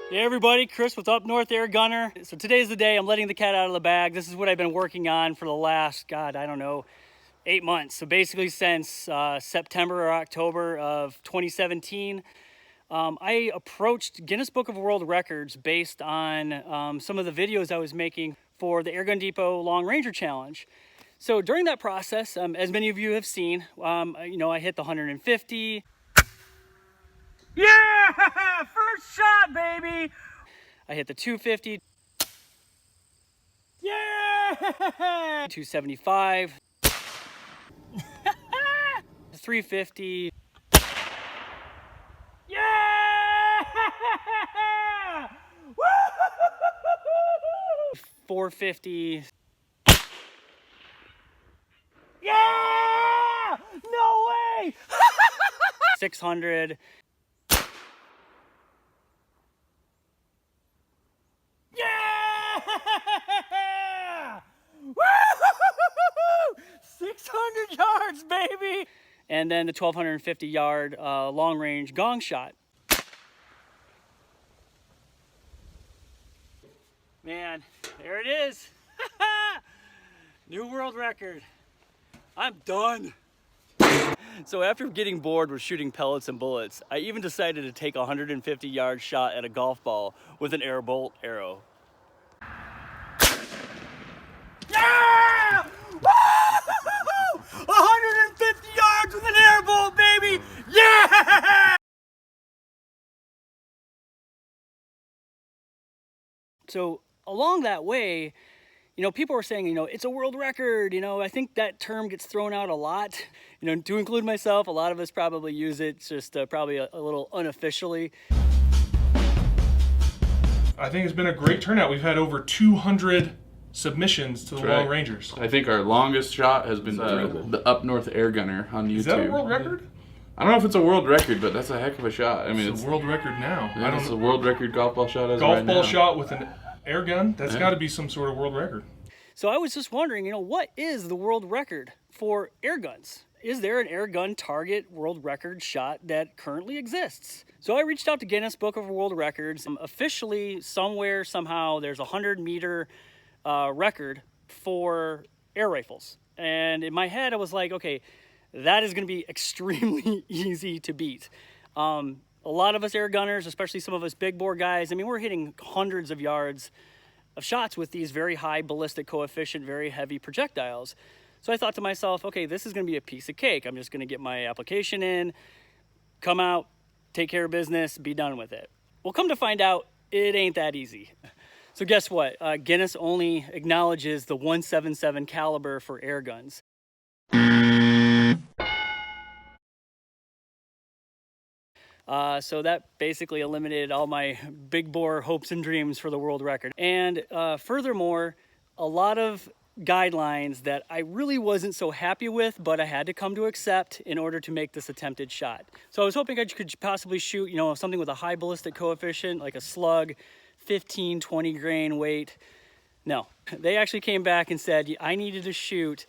Hey everybody, Chris with Up North AirGunner. So today's the day I'm letting the cat out of the bag. This is what I've been working on for the last, God, I don't know, 8 months. So basically since September or October of 2017, I approached Guinness Book of World Records based on some of the videos I was making for the Airgun Depot Long Ranger Challenge. So during that process, as many of you have seen, I hit the 150. Yeah! First shot, baby! I hit the 250. Yeah! 275. 350. Yeah! Woo! 450. Yeah! No way! 600. Yeah! Woo! 600 yards, baby! And then the 1,250 yard long range gong shot. Man, there it is. New world record. I'm done. So after getting bored with shooting pellets and bullets, I even decided to take a 150 yard shot at a golf ball with an airbolt arrow. Yeah! Woo! 150 yards with an airbolt, baby! Yeah! So along that way, people were saying, it's a world record. I think that term gets thrown out a lot, to include myself. A lot of us probably use it just probably a little unofficially. I think it's been a great turnout. We've had over 200 submissions to the Long Rangers. I think our longest shot has been the Up North AirGunner on YouTube. Is that a world record? I don't know if it's a world record, but that's a heck of a shot. I mean, it's a world record now. Yeah, I don't know. It's a world record golf ball shot as golf right ball now. Shot with an air gun. That's got to be some sort of world record. So I was just wondering, what is the world record for air guns? Is there an air gun target world record shot that currently exists? So I reached out to Guinness Book of World Records. Officially, somewhere, somehow, there's a 100-meter record for air rifles. And in my head, I was like, okay, that is going to be extremely easy to beat. A lot of us air gunners, especially some of us big bore guys, we're hitting hundreds of yards of shots with these very high ballistic coefficient, very heavy projectiles. So I thought to myself, okay, this is going to be a piece of cake. I'm just going to get my application in, come out, take care of business, be done with it. Well, come to find out, it ain't that easy. So guess what? Guinness only acknowledges the .177 caliber for air guns. So that basically eliminated all my big bore hopes and dreams for the world record. And furthermore, a lot of guidelines that I really wasn't so happy with, but I had to come to accept in order to make this attempted shot. So I was hoping I could possibly shoot, something with a high ballistic coefficient, like a slug, 15, 20 grain weight. No, they actually came back and said I needed to shoot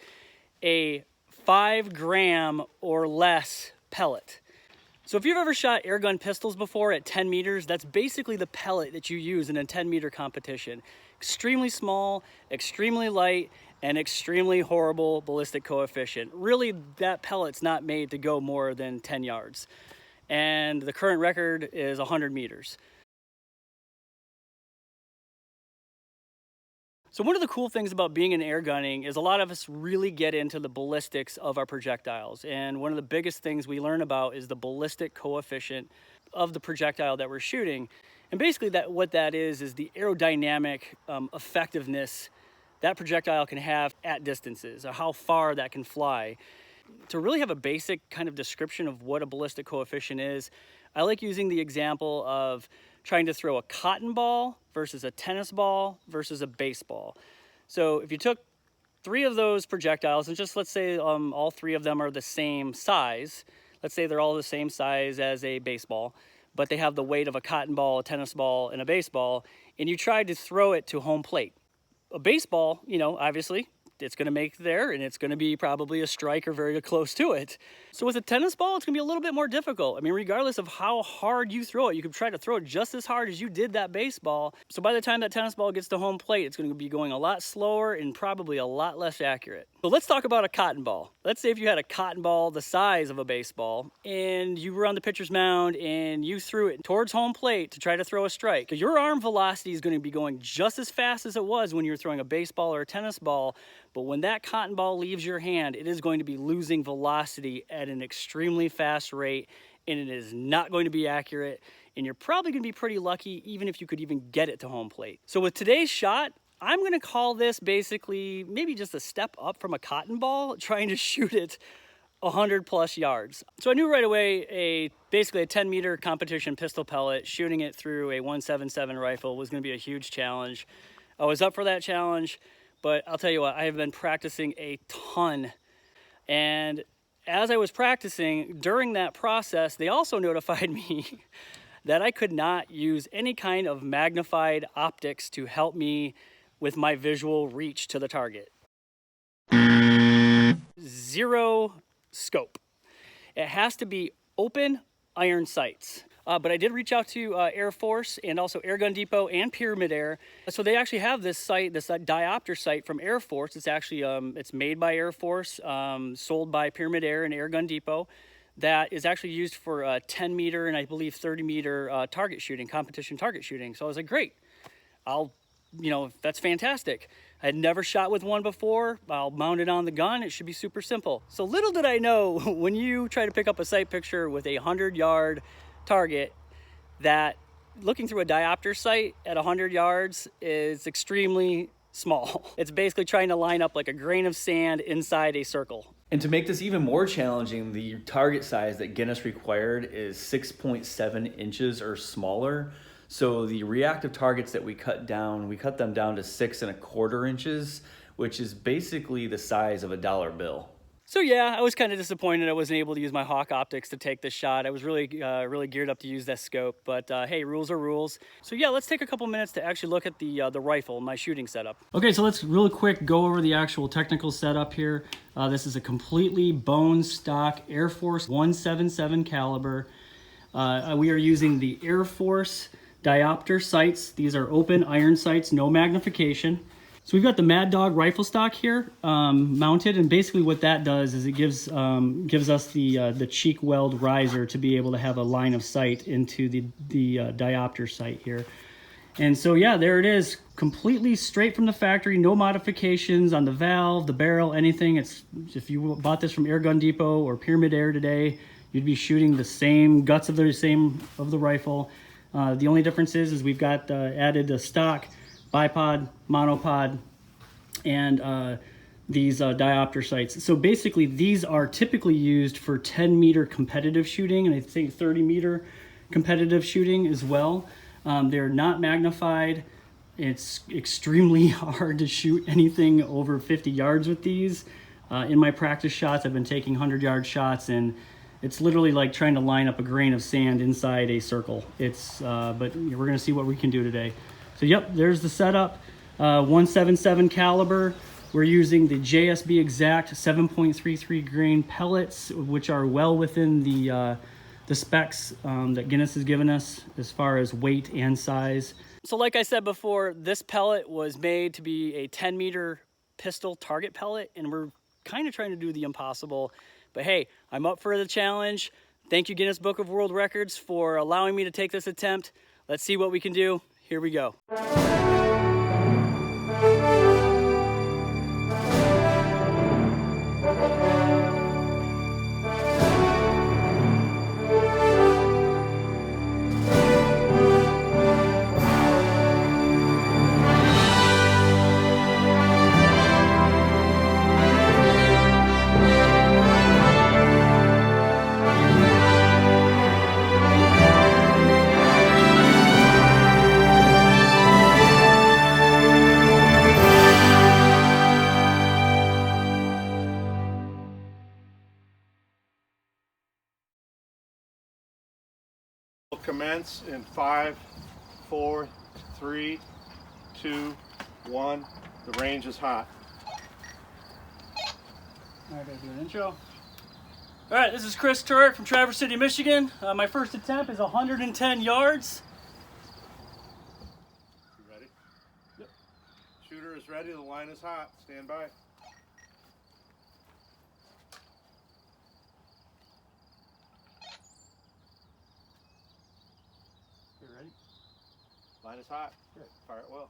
a 5 gram or less pellet. So if you've ever shot airgun pistols before at 10 meters, that's basically the pellet that you use in a 10-meter competition. Extremely small, extremely light, and extremely horrible ballistic coefficient. Really, that pellet's not made to go more than 10 yards. And the current record is 100 meters. So one of the cool things about being in air gunning is a lot of us really get into the ballistics of our projectiles. And one of the biggest things we learn about is the ballistic coefficient of the projectile that we're shooting. And basically what that is the aerodynamic effectiveness that projectile can have at distances, or how far that can fly. To really have a basic kind of description of what a ballistic coefficient is, I like using the example of trying to throw a cotton ball versus a tennis ball versus a baseball. So if you took 3 of those projectiles, and just let's say all 3 of them are the same size, let's say they're all the same size as a baseball, but they have the weight of a cotton ball, a tennis ball, and a baseball, and you tried to throw it to home plate. A baseball, obviously, it's going to make there, and it's going to be probably a strike or very close to it. So with a tennis ball, it's going to be a little bit more difficult. I mean, regardless of how hard you throw it, you could try to throw it just as hard as you did that baseball. So by the time that tennis ball gets to home plate, it's going to be going a lot slower and probably a lot less accurate. So let's talk about a cotton ball. Let's say if you had a cotton ball the size of a baseball and you were on the pitcher's mound and you threw it towards home plate to try to throw a strike. Your arm velocity is going to be going just as fast as it was when you were throwing a baseball or a tennis ball, but when that cotton ball leaves your hand, it is going to be losing velocity at an extremely fast rate, and it is not going to be accurate, and you're probably going to be pretty lucky even if you could even get it to home plate. So with today's shot, I'm going to call this basically maybe just a step up from a cotton ball, trying to shoot it 100 plus yards. So I knew right away basically a 10 meter competition pistol pellet, shooting it through a 177 rifle was going to be a huge challenge. I was up for that challenge, but I'll tell you what, I have been practicing a ton. And as I was practicing, during that process, they also notified me that I could not use any kind of magnified optics to help me with my visual reach to the target. Zero scope. It has to be open iron sights. But I did reach out to AirForce and also Airgun Depot and Pyramid Air. So they actually have this sight, this diopter sight from AirForce. It's actually it's made by AirForce, sold by Pyramid Air and Airgun Depot. That is actually used for 10 meter and I believe 30 meter target shooting, competition target shooting. So I was like, great, that's fantastic. I had never shot with one before. I'll mount it on the gun. It should be super simple. So little did I know, when you try to pick up a sight picture with a 100-yard target, that looking through a diopter sight at 100 yards is extremely small. It's basically trying to line up like a grain of sand inside a circle. And to make this even more challenging, the target size that Guinness required is 6.7 inches or smaller. So the reactive targets that we cut them down to 6.25 inches, which is basically the size of a dollar bill. So yeah, I was kind of disappointed I wasn't able to use my Hawk optics to take this shot. I was really geared up to use that scope, but hey, rules are rules. So yeah, let's take a couple minutes to actually look at the rifle, my shooting setup. Okay, so let's real quick go over the actual technical setup here. This is a completely bone stock AirForce 177 caliber. We are using the AirForce diopter sights. These are open iron sights, no magnification. So we've got the Mad Dog rifle stock here mounted, and basically what that does is it gives us the cheek weld riser to be able to have a line of sight into the diopter sight here. And so yeah, there it is, completely straight from the factory, no modifications on the valve, the barrel, anything. It's, if you bought this from Airgun Depot or Pyramid Air today, you'd be shooting the same guts of the rifle. The only difference is we've got added a stock bipod, monopod, and these diopter sights. So basically these are typically used for 10 meter competitive shooting, and I think 30 meter competitive shooting as well. They're not magnified. It's extremely hard to shoot anything over 50 yards with these. In my practice shots, I've been taking 100-yard shots, and it's literally like trying to line up a grain of sand inside a circle. But we're gonna see what we can do today. So yep, there's the setup. 177 caliber. We're using the JSB Exact 7.33 grain pellets, which are well within the specs that Guinness has given us as far as weight and size. So like I said before, this pellet was made to be a 10 meter pistol target pellet, and we're kind of trying to do the impossible. But hey, I'm up for the challenge. Thank you, Guinness Book of World Records, for allowing me to take this attempt. Let's see what we can do. Here we go. Commence in 5, 4, 3, 2, 1. The range is hot. All right, gotta do an intro. All right, this is Chris Turek from Traverse City, Michigan. My first attempt is 110 yards. You ready? Yep. Shooter is ready. The line is hot. Stand by. You ready? Line is hot. Good. Fire it well.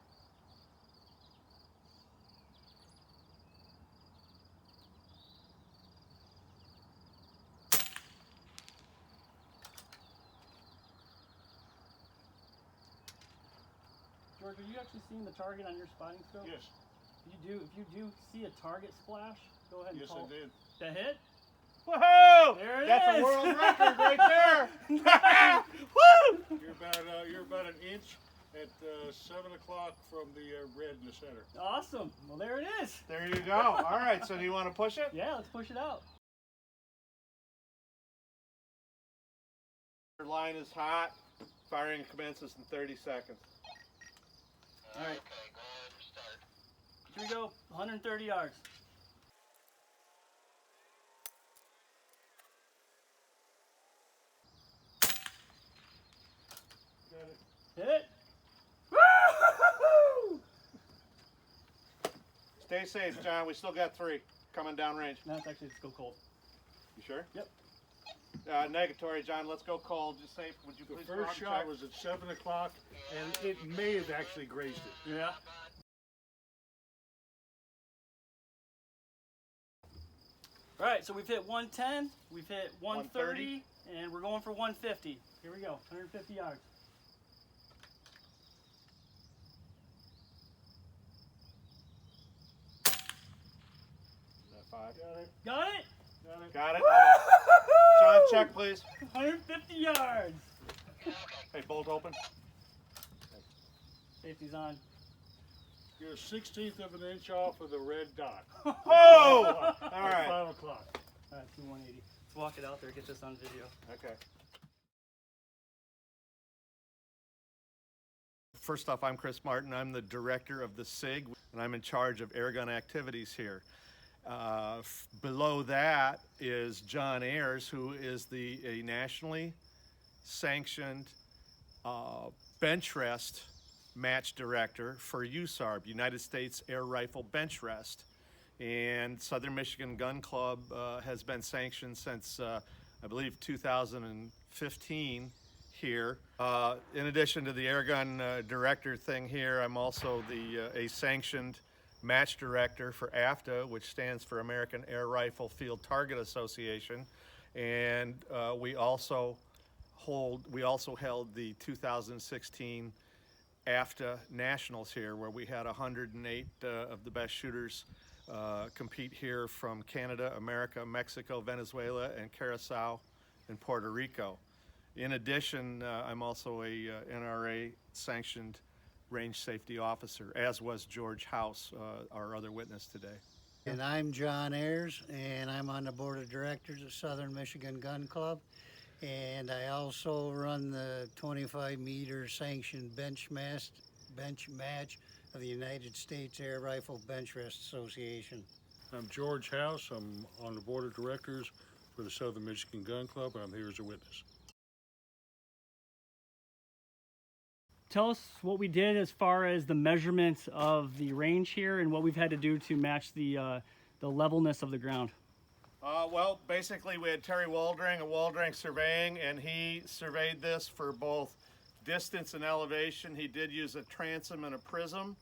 George, are you actually seeing the target on your spotting scope? Yes. If you do see a target splash, go ahead and Yes, call. I did. That hit? Woohoo! There it That's is. a world record right there. Woo! You're about an inch at 7 o'clock from the red in the center. Awesome. Well, there it is. There you go. All right. So do you want to push it? Yeah, let's push it out. Your line is hot. Firing commences in 30 seconds. All right. Okay, go ahead and start. Here we go. 130 yards. Hit. Woo! Stay safe, John. We still got 3 coming down range. No, it's actually let's go cold. You sure? Yep. Negatory, John. Let's go cold. Just safe. Would you The please first ground shot check? was at 7 o'clock, and it may have actually grazed it. Yeah. All right, so we've hit 110, we've hit 130, and we're going for 150. Here we go, 150 yards. Is that 5? Got it? Got it. John, check, please. 150 yards. Hey, bolt open. Safety's on. You're a 16th of an inch off of the red dot. Oh! All At right. 5 o'clock. All right, 180. Let's walk it out there, get this on video. Okay. First off, I'm Chris Martin. I'm the director of the SIG, and I'm in charge of airgun activities here. Below that is John Ayers, who is a nationally sanctioned bench rest match director for USARB, United States Air Rifle Bench Rest. And Southern Michigan Gun Club has been sanctioned since, I believe, 2015 here. In addition to the airgun director thing here, I'm also a sanctioned match director for AFTA, which stands for American Air Rifle Field Target Association. And we also held the 2016 AFTA Nationals here, where we had 108 of the best shooters compete here from Canada, America, Mexico, Venezuela, and Curacao and Puerto Rico. In addition, I'm also a NRA sanctioned range safety officer, as was George House, our other witness today. And I'm John Ayers, and I'm on the board of directors of Southern Michigan Gun Club. And I also run the 25-meter sanctioned bench match of the United States Air Rifle Bench Rest Association. I'm George House. I'm on the board of directors for the Southern Michigan Gun Club, and I'm here as a witness. Tell us what we did as far as the measurements of the range here and what we've had to do to match the levelness of the ground. Well, basically we had Terry Waldring of Waldring Surveying, and he surveyed this for both distance and elevation. He did use a transom and a prism.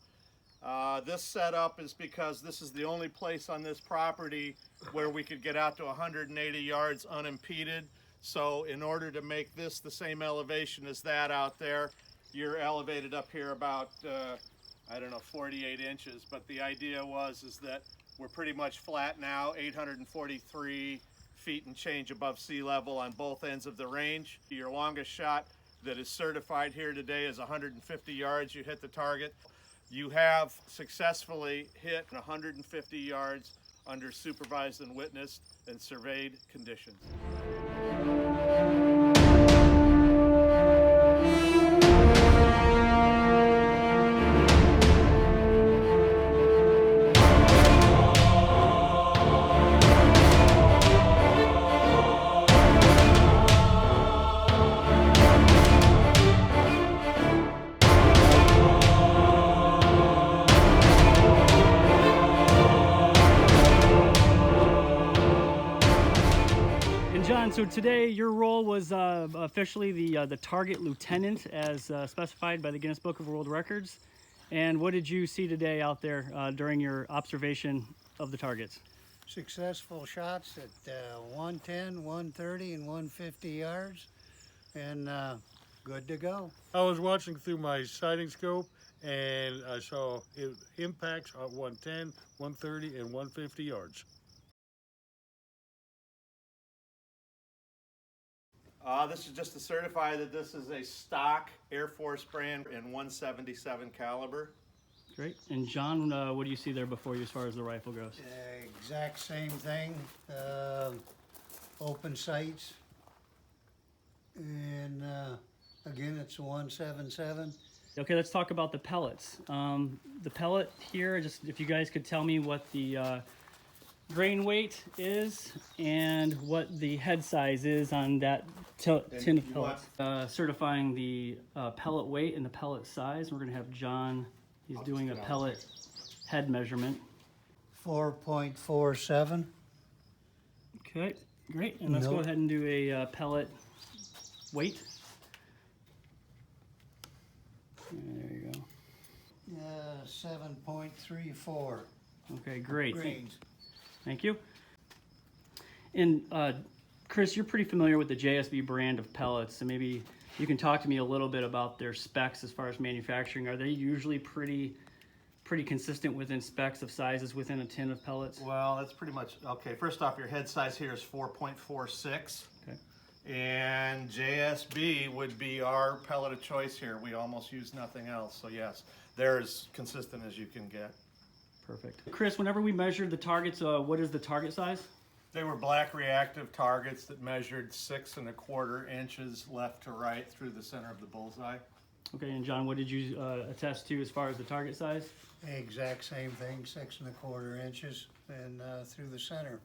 This setup is because this is the only place on this property where we could get out to 180 yards unimpeded. So in order to make this the same elevation as that out there, you're elevated up here about, 48 inches. But the idea is that we're pretty much flat now, 843 feet and change above sea level on both ends of the range. Your longest shot that is certified here today is 150 yards. You hit the target. You have successfully hit 150 yards under supervised and witnessed and surveyed conditions. so today your role was officially the target lieutenant as specified by the Guinness Book of World Records. And what did you see today out there during your observation of the targets? Successful shots at 110, 130, and 150 yards, and good to go. I was watching through my sighting scope, and I saw impacts at 110, 130, and 150 yards. This is just to certify that this is a stock Air Force brand in 177 caliber. Great. And John, what do you see there before you as far as the rifle goes? Exact same thing. Open sights, and again, it's 177. Okay, let's talk about the pellets. The pellet here, just if you guys could tell me what the grain weight is and what the head size is on that tin of pellets. Certifying the pellet weight and the pellet size. We're going to have John, he's doing a pellet head measurement. 4.47. Okay, great. And let's go ahead and do a pellet weight. There you go. 7.34. Okay, great. grains. Thank you. And Chris, you're pretty familiar with the JSB brand of pellets, so maybe you can talk to me a little bit about their specs as far as manufacturing. Are they usually pretty consistent within specs of sizes within a tin of pellets? Well, that's pretty much, okay, first off, your head size here is 4.46. Okay. And JSB would be our pellet of choice here. We almost use nothing else. So yes, they're as consistent as you can get. Perfect. Chris, whenever we measured the targets, what is the target size? They were black reactive targets that measured 6 1/4 inches left to right through the center of the bullseye. Okay, and John, what did you attest to as far as the target size? Exact same thing, 6 1/4 inches, and through the center.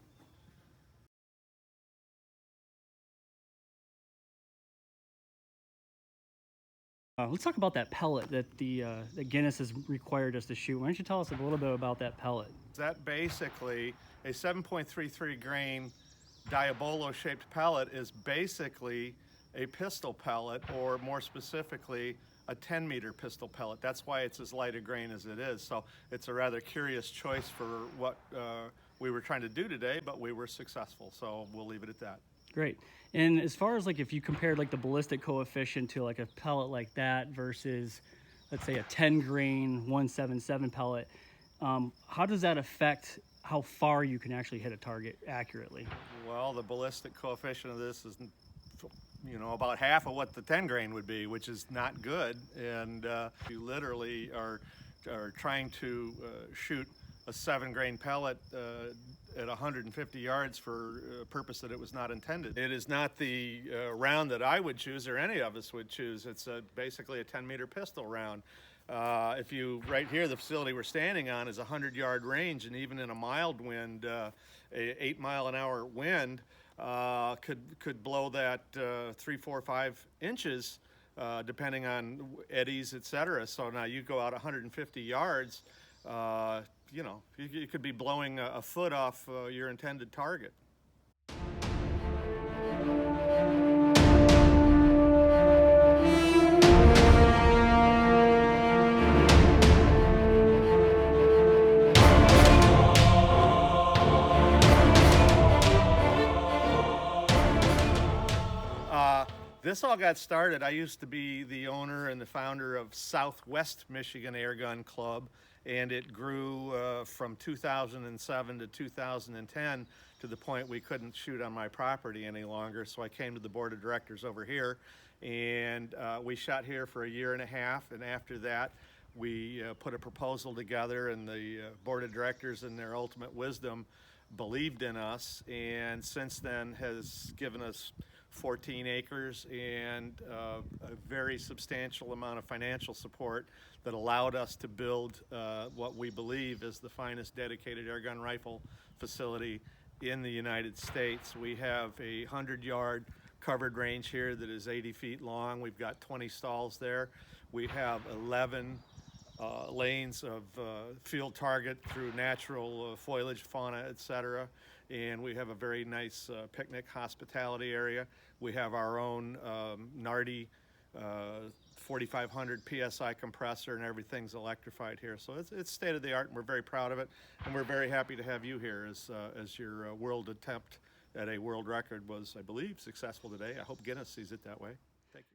Let's talk about that pellet that that Guinness has required us to shoot. Why don't you tell us a little bit about that pellet? That basically, a 7.33 grain diabolo-shaped pellet is basically a pistol pellet, or more specifically, a 10-meter pistol pellet. That's why it's as light a grain as it is. So it's a rather curious choice for what we were trying to do today, but we were successful. So we'll leave it at that. Great. And as far as like if you compared like the ballistic coefficient to like a pellet like that versus, let's say, a 10 grain 177 pellet, how does that affect how far you can actually hit a target accurately? Well, the ballistic coefficient of this is, you know, about half of what the 10 grain would be, which is not good. And you literally are trying to shoot a 7 grain pellet at 150 yards for a purpose that it was not intended. It is not the round that I would choose or any of us would choose. It's basically a 10-meter pistol round. If you, right here, the facility we're standing on is a 100-yard range, and even in a mild wind, a 8-mile-an-hour wind could blow that 3, 4, 5 inches, depending on eddies, etc. So now you go out 150 yards, you know, you could be blowing a foot off your intended target. This all got started. I used to be the owner and the founder of Southwest Michigan Airgun Club, and it grew from 2007 to 2010 to the point we couldn't shoot on my property any longer. So I came to the board of directors over here, and we shot here for 1.5 years. And after that, we put a proposal together, and the board of directors, in their ultimate wisdom, believed in us, and since then has given us 14 acres and a very substantial amount of financial support that allowed us to build what we believe is the finest dedicated airgun rifle facility in the United States. We have a 100-yard covered range here that is 80 feet long. We've got 20 stalls there. We have 11 lanes of field target through natural foliage, fauna, etc. and we have a very nice picnic hospitality area. We have our own Nardi 4500 PSI compressor, and everything's electrified here. So it's state of the art, and we're very proud of it. And we're very happy to have you here as your world attempt at a world record was, I believe, successful today. I hope Guinness sees it that way. Thank you.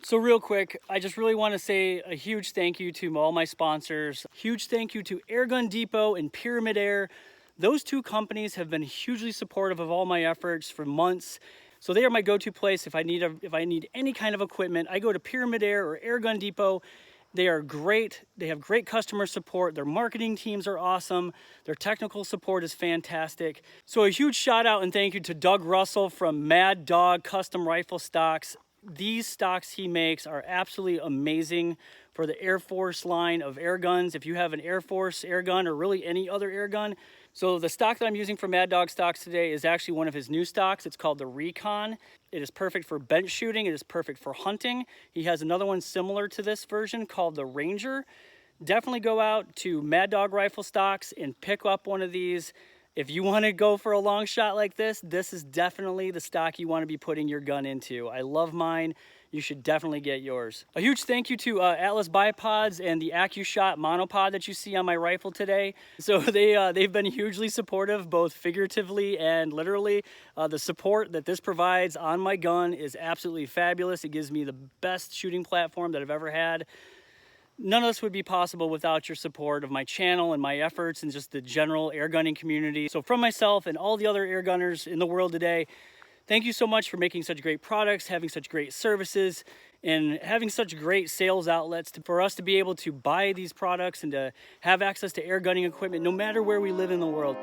So real quick, I just really want to say a huge thank you to all my sponsors. Huge thank you to Airgun Depot and Pyramid Air. Those two companies have been hugely supportive of all my efforts for months. So they are my go-to place if I need any kind of equipment. I go to Pyramid Air or Airgun Depot. They are great. They have great customer support. Their marketing teams are awesome. Their technical support is fantastic. So a huge shout out and thank you to Doug Russell from Mad Dog Custom Rifle Stocks. These stocks he makes are absolutely amazing for the AirForce line of air guns. If you have an AirForce air gun or really any other air gun. So the stock that I'm using for Mad Dog Stocks today is actually one of his new stocks. It's called the Recon. It is perfect for bench shooting. It is perfect for hunting. He has another one similar to this version called the Ranger. Definitely go out to Mad Dog Rifle Stocks and pick up one of these. If you want to go for a long shot like this is definitely the stock you want to be putting your gun into. I love mine. You should definitely get yours. A huge thank you to Atlas Bipods and the AccuShot monopod that you see on my rifle today. So they've been hugely supportive, both figuratively and literally. The support that this provides on my gun is absolutely fabulous. It gives me the best shooting platform that I've ever had. None of this would be possible without your support of my channel and my efforts and just the general air gunning community. So from myself and all the other air gunners in the world today, thank you so much for making such great products, having such great services, and having such great sales outlets for us to be able to buy these products and to have access to air gunning equipment no matter where we live in the world.